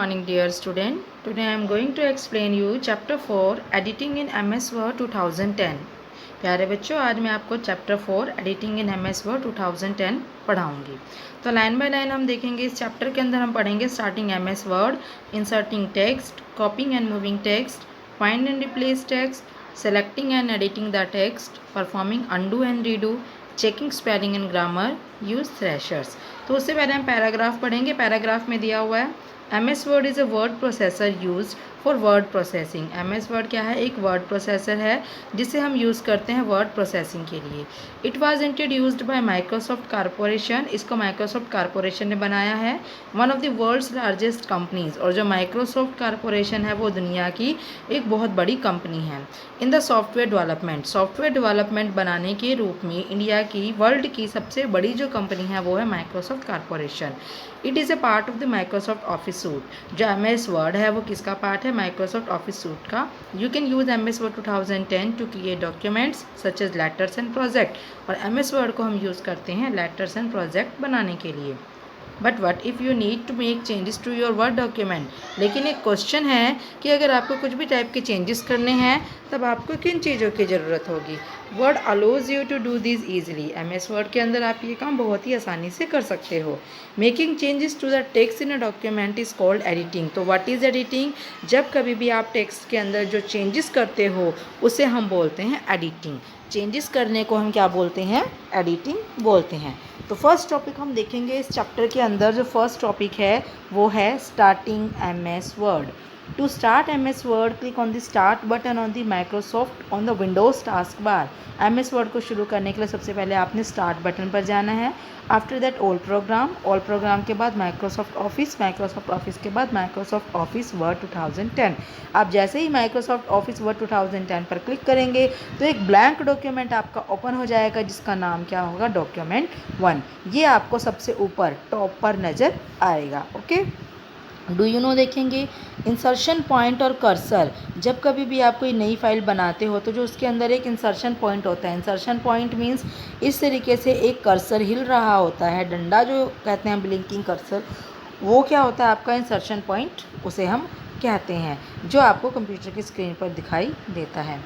morning dear student. Today I am going to explain you chapter 4 editing in MS Word 2010. प्यारे बच्चों, आज मैं आपको chapter 4 editing in MS Word 2010 पढ़ाऊंगी। तो line by line हम देखेंगे। इस चैप्टर के अंदर हम पढ़ेंगे starting MS Word, inserting text, कॉपिंग and moving text, find and replace text, selecting and editing the text, performing undo and redo, checking spelling and grammar, use threshers. तो उससे पहले हम पैराग्राफ पढ़ेंगे। पैराग्राफ में दिया हुआ है MS Word is a word processor use for word processing. MS Word क्या है? एक वर्ड प्रोसेसर है जिसे हम यूज़ करते हैं वर्ड प्रोसेसिंग के लिए। It was introduced by Microsoft Corporation. इसको माइक्रोसॉफ्ट कॉरपोरेशन ने बनाया है। One of the world's largest companies. और जो माइक्रोसॉफ्ट कॉरपोरेशन है वो दुनिया की एक बहुत बड़ी कंपनी है। In the software development, software development बनाने के रूप में इंडिया की वर्ल्ड की सबसे बड़ी जो कंपनी है वो है Microsoft Corporation. It is a part of the Microsoft Office suite. जो MS Word है वो किसका पार्ट है? माइक्रोसॉफ्ट ऑफिस सूट का। You can use MS Word 2010 to create documents such as letters and project. और MS Word को हम use करते हैं लेटर्स एंड प्रोजेक्ट बनाने के लिए। But what if you need to make changes to your Word document. लेकिन एक क्वेश्चन है कि अगर आपको कुछ भी टाइप के चेंजेस करने हैं तब आपको किन चीज़ों की ज़रूरत होगी? Word allows you to do this easily. MS Word के अंदर आप ये काम बहुत ही आसानी से कर सकते हो। Making changes to the text in a document is called editing. तो व्हाट इज़ एडिटिंग? जब कभी भी आप टेक्स्ट के अंदर जो चेंजेस करते हो उसे हम बोलते हैं एडिटिंग। चेंजेस करने को हम क्या बोलते हैं? एडिटिंग बोलते हैं। तो फर्स्ट टॉपिक हम देखेंगे इस चैप्टर के अंदर। जो फर्स्ट टॉपिक है वो है starting MS Word। To start MS Word, click on the start button on the Microsoft on the Windows taskbar. MS Word को शुरू करने के लिए सबसे पहले आपने स्टार्ट बटन पर जाना है। आफ्टर दैट ऑल प्रोग्राम के बाद माइक्रोसॉफ्ट ऑफिस के बाद माइक्रोसॉफ्ट ऑफिस वर्ड 2010। आप जैसे ही माइक्रोसॉफ्ट ऑफिस वर्ड 2010 पर क्लिक करेंगे तो एक ब्लैंक डॉक्यूमेंट आपका ओपन हो जाएगा जिसका नाम क्या होगा? डॉक्यूमेंट 1। ये आपको सबसे ऊपर टॉप पर नज़र आएगा। ओके, डू यू नो देखेंगे इंसर्शन पॉइंट और कर्सर। जब कभी भी आप कोई नई फाइल बनाते हो तो जो उसके अंदर एक इंसर्शन पॉइंट होता है। इंसर्शन पॉइंट मीन्स इस तरीके से एक कर्सर हिल रहा होता है, डंडा जो कहते हैं ब्लिंकिंग कर्सर, वो क्या होता है? आपका इंसर्शन पॉइंट उसे हम कहते हैं, जो आपको कंप्यूटर की स्क्रीन पर दिखाई देता है।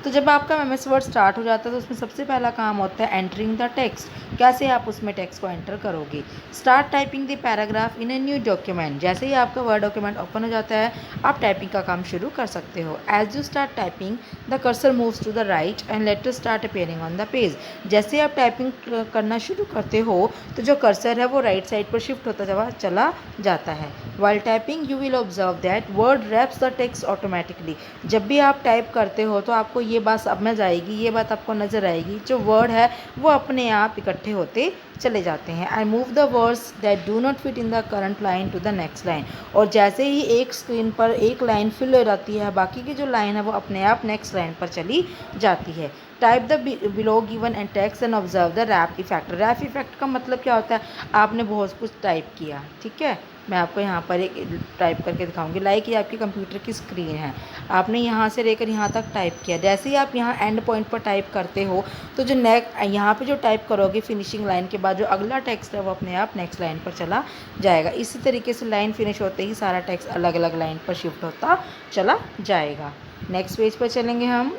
तो जब आपका MS Word स्टार्ट हो जाता है तो उसमें सबसे पहला काम होता है एंटरिंग द टेक्स्ट। कैसे आप उसमें टेक्स्ट को एंटर करोगे? Start typing the paragraph in a new document. जैसे ही आपका वर्ड डॉक्यूमेंट ओपन हो जाता है आप टाइपिंग का काम शुरू कर सकते हो। As you start typing the cursor moves to the right and letter start appearing on the page. जैसे आप टाइपिंग करना शुरू करते हो तो जो कर्सर है वो राइट साइड पर शिफ्ट होता चला जाता है। While typing you will observe that Word wraps the text automatically. जब भी आप टाइप करते हो तो आपको ये बात समझ जाएगी, ये बात आपको नज़र आएगी, जो वर्ड है वो अपने आप इकट्ठे होते चले जाते हैं। I move the words that do not fit in the current line to the next line. और जैसे ही एक स्क्रीन पर एक लाइन फिल हो जाती है, बाकी की जो लाइन है वो अपने आप नेक्स्ट लाइन पर चली जाती है। Type the below given and text and observe the wrap effect. Wrap effect का मतलब क्या होता है? आपने बहुत कुछ टाइप किया, ठीक है, मैं आपको यहाँ पर एक टाइप करके दिखाऊंगी। लाइक ये आपकी कंप्यूटर की स्क्रीन है, आपने यहाँ से लेकर यहाँ तक टाइप किया। जैसे ही आप यहाँ एंड पॉइंट पर टाइप करते हो तो जो यहाँ पे जो टाइप करोगे फिनिशिंग लाइन के बाद जो अगला टेक्स्ट है वो अपने आप नेक्स्ट लाइन पर चला जाएगा। इसी तरीके से लाइन फिनिश होते ही सारा टेक्स्ट अलग अलग लाइन पर शिफ्ट होता चला जाएगा। नेक्स्ट पेज पर चलेंगे हम।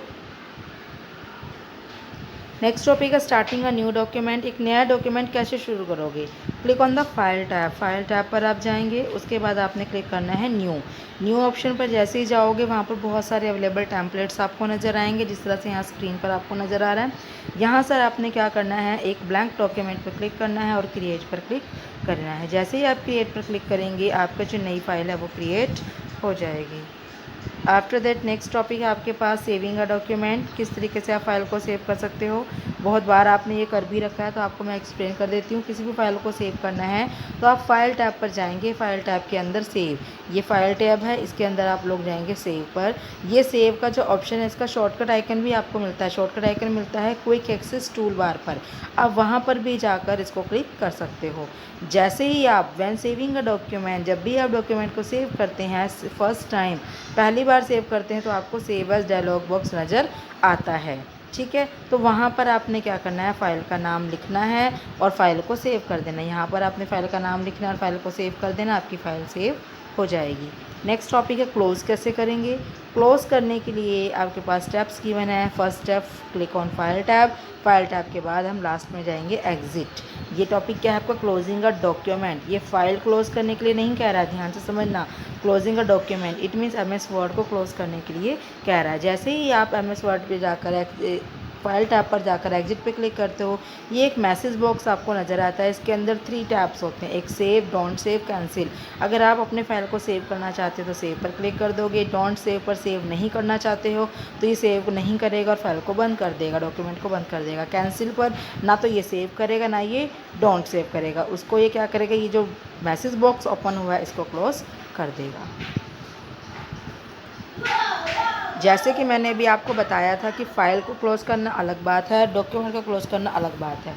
नेक्स्ट टॉपिक है स्टार्टिंग अ न्यू डॉक्यूमेंट। एक नया डॉक्यूमेंट कैसे शुरू करोगे? Click on the file tab पर आप जाएंगे। उसके बाद आपने क्लिक करना है न्यू ऑप्शन पर। जैसे ही जाओगे वहाँ पर बहुत सारे अवेलेबल टेम्पलेट्स आपको नज़र आएंगे, जिस तरह से यहाँ स्क्रीन पर आपको नज़र आ रहा है। यहाँ सर आपने क्या करना है? एक ब्लैंक डॉक्यूमेंट पर क्लिक करना है और क्रिएट पर क्लिक करना है। जैसे ही आप क्रिएट पर क्लिक करेंगे आपका जो नई फाइल है वो क्रिएट हो जाएगी। आफ्टर दैट नेक्स्ट टॉपिक है आपके पास सेविंग अ डॉक्यूमेंट। किस तरीके से आप फाइल को सेव कर सकते हो? बहुत बार आपने ये कर भी रखा है तो आपको मैं एक्सप्लेन कर देती हूँ। किसी भी फाइल को सेव करना है तो आप फाइल टैब पर जाएंगे। फाइल टैब के अंदर सेव, ये फाइल टैब है, इसके अंदर आप लोग जाएंगे सेव पर। ये सेव का जो ऑप्शन है इसका शॉर्टकट आइकन भी आपको मिलता है। शॉर्टकट आइकन मिलता है क्विक एक्सेस टूल बार पर, आप वहाँ पर भी जाकर इसको क्लिक कर सकते हो। जैसे ही आप व्हेन सेविंग अ डॉक्यूमेंट, जब भी आप डॉक्यूमेंट को सेव करते हैं फर्स्ट टाइम, पहली बार सेव करते हैं तो आपको सेव एज डायलॉग बॉक्स नज़र आता है, ठीक है। तो वहाँ पर आपने क्या करना है? फाइल का नाम लिखना है और फाइल को सेव कर देना। यहाँ पर आपने फाइल का नाम लिखना है और फाइल को सेव कर देना, आपकी फ़ाइल सेव हो जाएगी। नेक्स्ट टॉपिक है क्लोज़ कैसे करेंगे। क्लोज़ करने के लिए आपके पास स्टेप्स गिवन है। First step, click on file tab. File tab के बाद हम लास्ट में जाएंगे एग्जिट। ये टॉपिक क्या है आपका, क्लोजिंग अ डॉक्यूमेंट। ये फाइल क्लोज करने के लिए नहीं कह रहा है, ध्यान से समझना। Closing a document it means MS word को क्लोज करने के लिए कह रहा है। जैसे ही आप एमएस वर्ड पे जाकर फाइल टैब पर जाकर एग्जिट पे क्लिक करते हो, ये एक मैसेज बॉक्स आपको नज़र आता है। इसके अंदर 3 टैब्स होते हैं, एक सेव, डोंट सेव, कैंसिल। अगर आप अपने फाइल को सेव करना चाहते हो तो सेव पर क्लिक कर दोगे। डोंट सेव पर सेव नहीं करना चाहते हो तो ये सेव नहीं करेगा और फाइल को बंद कर देगा, डॉक्यूमेंट को बंद कर देगा। कैंसिल पर ना तो ये सेव करेगा ना ये डोंट सेव करेगा, उसको ये क्या करेगा, ये जो मैसेज बॉक्स ओपन हुआ है इसको क्लोज कर देगा। जैसे कि मैंने अभी आपको बताया था कि फ़ाइल को क्लोज़ करना अलग बात है, डॉक्यूमेंट को क्लोज़ करना अलग बात है।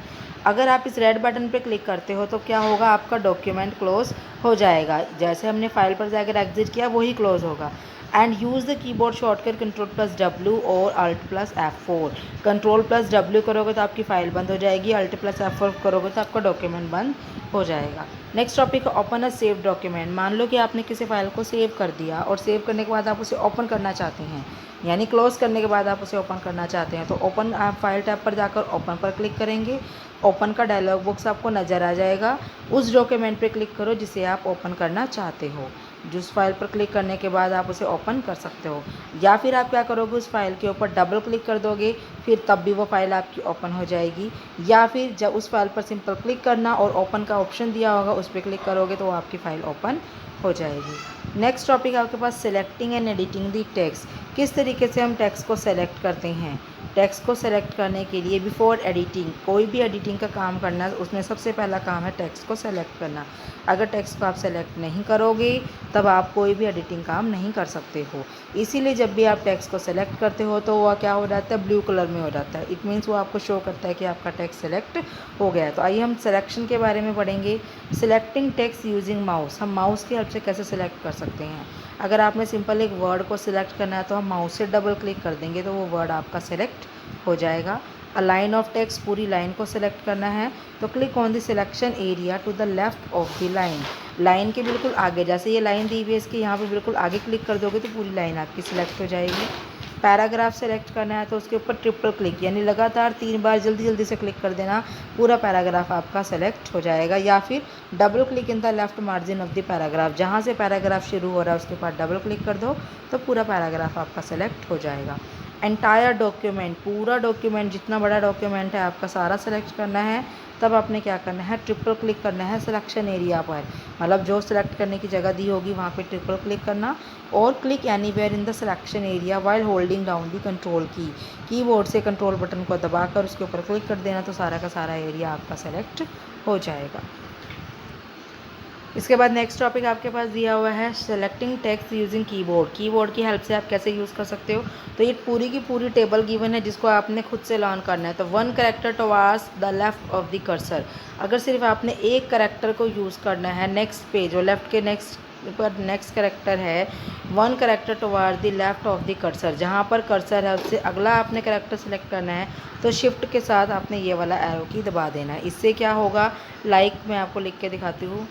अगर आप इस रेड बटन पे क्लिक करते हो तो क्या होगा, आपका डॉक्यूमेंट क्लोज़ हो जाएगा। जैसे हमने फ़ाइल पर जाकर एग्जिट किया वही क्लोज़ होगा। And use the keyboard shortcut Ctrl+W और Alt+F4। Ctrl+W करोगे तो आपकी फ़ाइल बंद हो जाएगी, Alt+F4 करोगे तो आपका डॉक्यूमेंट बंद हो जाएगा। Next topic, open a save document. मान लो कि आपने किसी फाइल को सेव कर दिया और सेव करने के बाद आप उसे ओपन करना चाहते हैं, यानी क्लोज़ करने के बाद आप उसे ओपन करना चाहते हैं, तो ओपन, आप फाइल टैब पर जाकर ओपन पर क्लिक करेंगे। ओपन का डायलॉग बॉक्स आपको नज़र आ जाएगा। उस डॉक्यूमेंट पे क्लिक करो जिसे आप ओपन करना चाहते हो। जिस फाइल पर क्लिक करने के बाद आप उसे ओपन कर सकते हो, या फिर आप क्या करोगे, उस फाइल के ऊपर डबल क्लिक कर दोगे, फिर तब भी वो फाइल आपकी ओपन हो जाएगी। या फिर जब उस फाइल पर सिंपल क्लिक करना और ओपन का ऑप्शन दिया होगा उस पर क्लिक करोगे तो वो आपकी फ़ाइल ओपन हो जाएगी। नेक्स्ट टॉपिक आपके पास selecting and editing the text. किस तरीके से हम टेक्स्ट को सेलेक्ट करते हैं। टेक्स्ट को सेलेक्ट करने के लिए बिफोर एडिटिंग, कोई भी एडिटिंग का काम करना है उसमें सबसे पहला काम है टेक्स्ट को सेलेक्ट करना। अगर टेक्स्ट को आप सेलेक्ट नहीं करोगे तब आप कोई भी एडिटिंग काम नहीं कर सकते हो। इसीलिए जब भी आप टेक्स्ट को सेलेक्ट करते हो तो वह क्या हो जाता है, ब्लू कलर में हो जाता है। इट मीन्स वो आपको शो करता है कि आपका टेक्स्ट सेलेक्ट हो गया है। तो आइए हम सिलेक्शन के बारे में पढ़ेंगे। सिलेक्टिंग टेक्स्ट यूजिंग माउस, हम माउस की हेल्प से कैसे सिलेक्ट कर सकते हैं। अगर आपने सिंपल एक वर्ड को सिलेक्ट करना है तो हम माउस से डबल क्लिक कर देंगे तो वो वर्ड आपका सेलेक्ट हो जाएगा। अ लाइन ऑफ टेक्स्ट, पूरी लाइन को सिलेक्ट करना है तो click on the selection area to the left of the line. Line के बिल्कुल आगे, जैसे ये लाइन दी हुई है इसके यहाँ पे बिल्कुल आगे क्लिक कर दोगे तो पूरी लाइन आपकी सिलेक्ट हो जाएगी। पैराग्राफ सेलेक्ट करना है तो उसके ऊपर ट्रिपल क्लिक, यानी लगातार 3 बार जल्दी जल्दी से क्लिक कर देना, पूरा पैराग्राफ आपका सेलेक्ट हो जाएगा। या फिर double click in the left margin of the paragraph, जहाँ से पैराग्राफ शुरू हो रहा है उसके बाद डबल क्लिक कर दो तो पूरा पैराग्राफ आपका सेलेक्ट हो जाएगा। एंटायर डॉक्यूमेंट, पूरा डॉक्यूमेंट जितना बड़ा डॉक्यूमेंट है आपका सारा सेलेक्ट करना है। तब आपने क्या करना है, ट्रिपल क्लिक करना है सिलेक्शन एरिया पर, मतलब जो सिलेक्ट करने की जगह दी होगी वहाँ पे ट्रिपल क्लिक करना और click anywhere in the selection area while holding down the control की। कीबोर्ड से कंट्रोल बटन को दबाकर उसके ऊपर क्लिक कर देना तो सारा का सारा एरिया आपका सेलेक्ट हो जाएगा। इसके बाद नेक्स्ट टॉपिक आपके पास दिया हुआ है selecting text using keyboard. Keyboard की हेल्प से आप कैसे यूज़ कर सकते हो, तो ये पूरी की पूरी टेबल गिवन है जिसको आपने खुद से लर्न करना है। तो 1 character towards the left of the cursor, अगर सिर्फ आपने एक कैरेक्टर को यूज़ करना है नेक्स्ट पे, जो लेफ्ट के नेक्स्ट पर नेक्स्ट कैरेक्टर है, 1 character towards the left of the cursor, जहाँ पर कर्सर है उससे अगला आपने कैरेक्टर सेलेक्ट करना है तो शिफ्ट के साथ आपने ये वाला एरो की दबा देना है। इससे क्या होगा, लाइक मैं आपको लिख के दिखाती हूँ,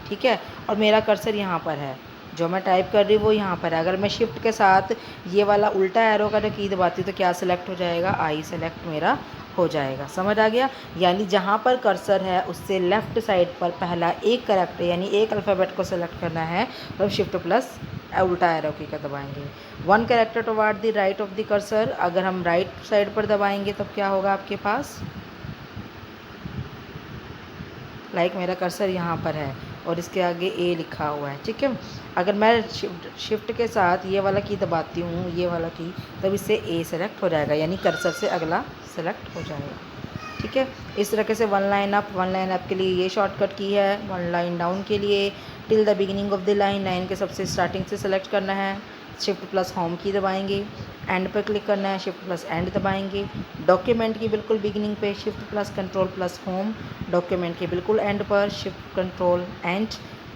ठीक है, और मेरा कर्सर यहाँ पर है, जो मैं टाइप कर रही हूँ वो यहाँ पर है। अगर मैं शिफ्ट के साथ ये वाला उल्टा एरो का की दबाती हूँ तो क्या सेलेक्ट हो जाएगा, आई सेलेक्ट मेरा हो जाएगा। समझ आ गया, यानी जहाँ पर कर्सर है उससे लेफ़्ट साइड पर पहला एक कैरेक्टर यानी एक अल्फ़ाबेट को सेलेक्ट करना है तो शिफ्ट प्लस उल्टा एरो की का दबाएंगे। 1 character toward the right of the cursor, अगर हम राइट साइड पर दबाएंगे तब क्या होगा आपके पास, लाइक मेरा कर्सर यहाँ पर है और इसके आगे ए लिखा हुआ है, ठीक है। अगर मैं शिफ्ट के साथ ये वाला की दबाती हूँ, ये वाला की, तब इससे ए सेलेक्ट हो जाएगा, यानी कर्सर से अगला सेलेक्ट हो जाएगा, ठीक है। इस तरीके से 1 लाइन अप के लिए ये शॉर्टकट की है, 1 लाइन डाउन के लिए till the beginning of the line, line के सबसे स्टार्टिंग से सेलेक्ट करना है, शिफ्ट प्लस होम की दबाएंगे, एंड पर क्लिक करना है, शिफ्ट प्लस एंड दबाएंगे, डॉक्यूमेंट की बिल्कुल बिगिनिंग पे shift plus control plus home, document के बिल्कुल एंड पर शिफ्ट कंट्रोल एंड,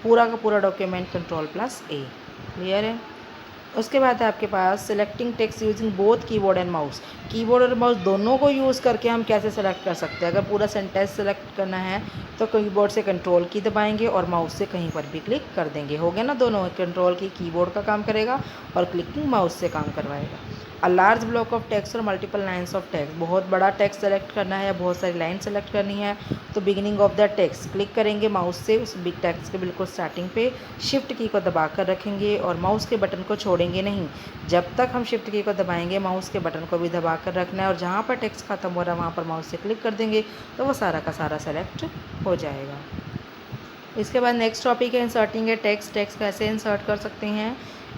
पूरा का पूरा document control plus A. Clear है। उसके बाद है आपके पास selecting text using both keyboard and mouse. Keyboard और माउस दोनों को यूज़ करके हम कैसे सेलेक्ट कर सकते हैं। अगर पूरा सेंटेंस सेलेक्ट करना है तो कीबोर्ड से कंट्रोल की दबाएंगे और माउस से कहीं पर भी क्लिक कर देंगे। हो गया ना, दोनों कंट्रोल की कीबोर्ड का काम करेगा और क्लिकिंग माउस से काम करवाएगा। A large block of text और मल्टीपल लाइन्स ऑफ टेक्स्ट, बहुत बड़ा टेक्स्ट सेलेक्ट करना है या बहुत सारी लाइन सेलेक्ट करनी है तो beginning of the text click करेंगे माउस से उस बिग टेक्स्ट के बिल्कुल स्टार्टिंग पे, शिफ्ट की को दबा कर रखेंगे और माउस के बटन को छोड़ेंगे नहीं। जब तक हम शिफ्ट की को दबाएंगे माउस के बटन को भी दबा कर रखना है और जहाँ पर टेक्स्ट खत्म हो रहा है वहाँ पर माउस से क्लिक कर देंगे तो वो सारा का सारा सेलेक्ट हो जाएगा। इसके बाद नेक्स्ट टॉपिक है इंसर्टिंग ए टेक्स्ट। टेक्स्ट कैसे इंसर्ट कर सकते हैं।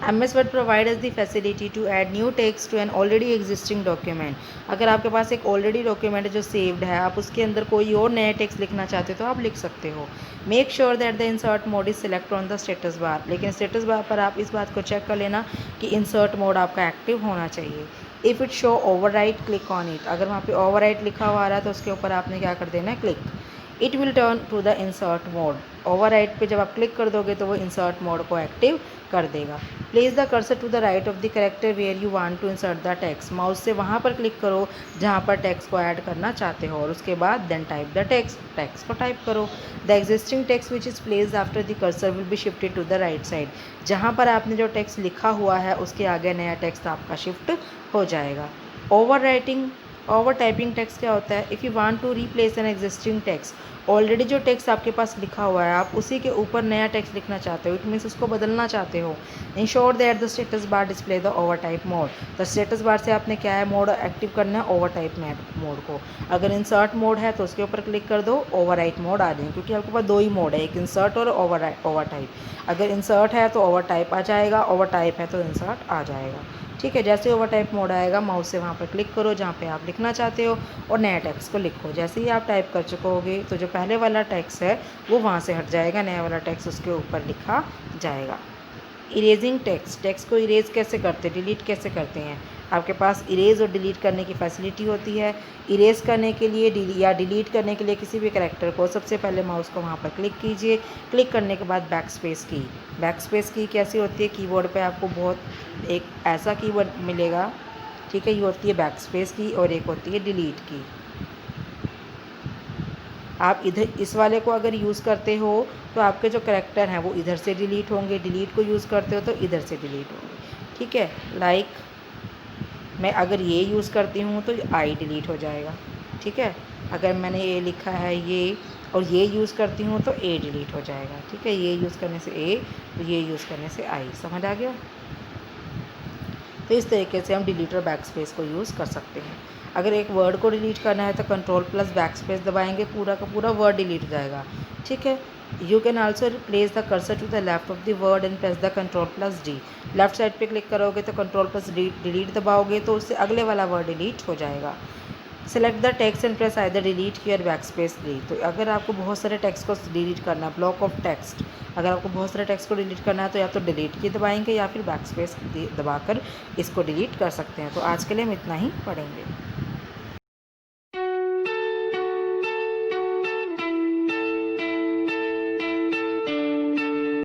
MS Word provide the facility to add new text to an already existing document. अगर आपके पास एक ऑलरेडी डॉक्यूमेंट जो सेव्ड है, आप उसके अंदर कोई और नया टेक्स्ट लिखना चाहते हो तो आप लिख सकते हो। Make sure that the insert mode is select on the status bar. लेकिन स्टेटस बार पर आप इस बात को चेक कर लेना कि इंसर्ट मोड आपका एक्टिव होना चाहिए। If it show overwrite click on it. अगर वहाँ पे ओवरराइट लिखा हुआ आ रहा है तो उसके ऊपर आपने क्या कर देना है, click. It will turn to the insert mode. Overwrite पे जब आप क्लिक कर दोगे तो वो इंसर्ट मोड को एक्टिव कर देगा। Place the cursor to the right of the character where you want to insert the text. Mouse से वहाँ पर क्लिक करो जहाँ पर टेक्स्ट को ऐड करना चाहते हो और उसके बाद देन टाइप द टेक्स्ट को टाइप करो। The existing text which is placed after the cursor will be shifted to the right side. जहाँ पर आपने जो टेक्स्ट लिखा हुआ है उसके आगे नया टेक्स्ट आपका शिफ्ट हो जाएगा। ओवर टाइपिंग टेक्स्ट क्या होता है। If you want to replace an existing text, already जो टेक्स्ट आपके पास लिखा हुआ है आप उसी के ऊपर नया टेक्स्ट लिखना चाहते हो, इट मीन्स उसको बदलना चाहते हो। Ensure that the status bar display the over type mode. तो स्टेटस बार से आपने क्या है, मोड एक्टिव करना है, ओवर टाइप मोड को। अगर इंसर्ट मोड है तो उसके ऊपर क्लिक कर दो, ओवर राइट मोड आ जाएंगे क्योंकि आपके पास दो ही मोड है, एक इंसर्ट और ओवर टाइप। अगर इंसर्ट है तो ओवर टाइप आ जाएगा, ओवर टाइप है तो इंसर्ट आ जाएगा। ठीक है, जैसे ओवर टाइप मोड आएगा माउस से वहाँ पर क्लिक करो जहाँ पे आप लिखना चाहते हो और नया टेक्स्ट को लिखो। जैसे ही आप टाइप कर चुकोगे तो जो पहले वाला टेक्स्ट है वो वहाँ से हट जाएगा, नया वाला टेक्स्ट उसके ऊपर लिखा जाएगा। इरेजिंग टेक्स्ट को इरेज कैसे करते हैं, डिलीट कैसे करते हैं। आपके पास इरेज और डिलीट करने की फैसिलिटी होती है। इरेज करने के लिए या डिलीट करने के लिए किसी भी कैरेक्टर को सबसे पहले माउस को वहाँ पर क्लिक कीजिए। क्लिक करने के बाद बैक स्पेस की कैसी होती है, कीबोर्ड पे आपको बहुत एक ऐसा कीवर्ड मिलेगा, ठीक है, ये होती है बैक स्पेस की और एक होती है डिलीट की। आप इधर इस वाले को अगर यूज़ करते हो तो आपके जो करैक्टर हैं वो इधर से डिलीट होंगे, डिलीट को यूज़ करते हो तो इधर से डिलीट होंगे। ठीक है, लाइक मैं अगर ये यूज़ करती हूँ तो आई डिलीट हो जाएगा। ठीक है, अगर मैंने ये लिखा है ये और ये यूज़ करती हूँ तो ए डिलीट हो जाएगा। ठीक है, ये यूज़ करने से ए तो ये यूज़ करने से आई। समझ आ गया। तो इस तरीके से हम डिलीट और बैक स्पेस को यूज़ कर सकते हैं। अगर एक वर्ड को डिलीट करना है तो कंट्रोल प्लस बैक स्पेस दबाएंगे, पूरा का पूरा वर्ड डिलीट हो जाएगा। ठीक है, you can also place the cursor to the left of the word and press the control plus D. Left side पे क्लिक करोगे तो कंट्रोल प्लस डिलीट दबाओगे तो उससे अगले वाला वर्ड डिलीट हो जाएगा। Select the text and press either delete की और बैक स्पेस डिलीट। तो अगर आपको बहुत सारे टेक्स्ट को डिलीट करना है, ब्लॉक ऑफ टेक्स्ट, अगर आपको बहुत सारे टेक्स्ट को डिलीट करना है तो या तो डिलीट की दबाएंगे या फिर बैक स्पेस दबाकर इसको डिलीट कर सकते हैं। तो आज के लिए हम इतना ही पढ़ेंगे।